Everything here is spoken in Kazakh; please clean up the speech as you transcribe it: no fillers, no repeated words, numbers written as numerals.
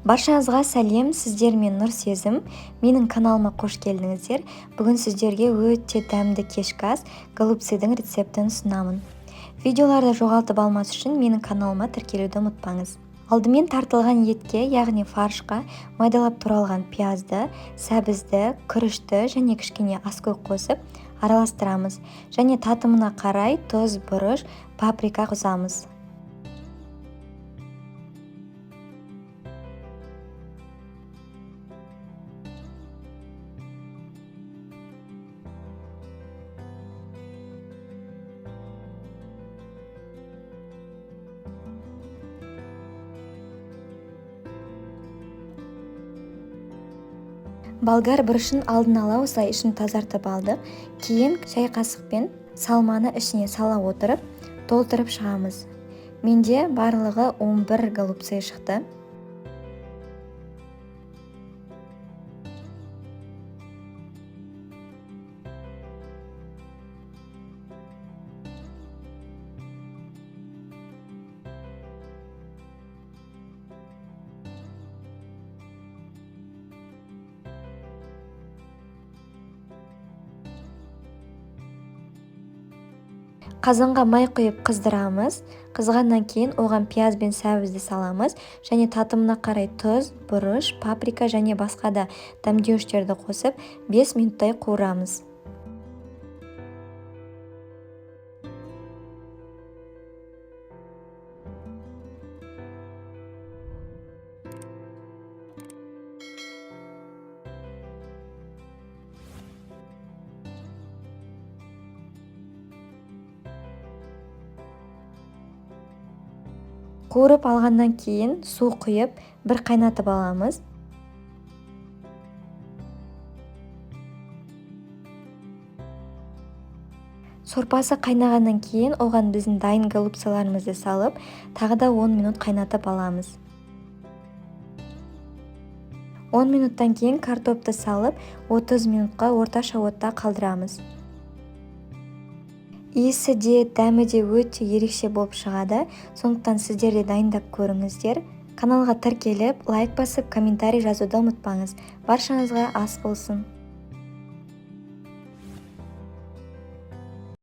Баршаңызға сәлем, сіздер мен Нұр Сезім. Менің каналыма қош келдіңіздер. Бүгін сіздерге өте дәмді кешкі ас голубцидың рецептін ұсынамын. Видеоларды жоғалтып алмас үшін менің каналыма тіркелуді ұмытпаңыз. Алдымен тартылған етке, яғни фаршқа майдалап туралған пиязды, сәбізді, күрішті және кішкене аскөк қосып араластырамыз. Және татымына қарай тұз, бұрыш, паприка қосамыз. Болгар бұрышын алдын ала осылай ішін тазартып алдық. Кейін шай қасықпен салманы ішіне сала отырып, толтырып шығамыз. Менде барлығы 11 голубцы шықты. Қазанға май құйып қыздырамыз. Қызғаннан кейін оған пияз бен сәбізді саламыз және татымына қарай тұз, бұрыш, паприка және басқа да дәмдеуіштерді қосып 5 минуттай қуырамыз. Қуырып алғаннан кейін су құйып, бір қайнатып аламыз. Сорпасы қайнағаннан кейін оған біздің дайын голубцаларымызды салып, тағы да 10 минут қайнатып аламыз. 10 минуттан кейін картопты салып, 30 минутқа орташа отта қалдырамыз. Иісі де, дәмі де өте ерекше болып шығады, сондықтан сіздер де дайындап көріңіздер. Каналға тіркеліп, лайк басып, комментарий жазуды ұмытпаңыз. Баршаңызға ас болсын.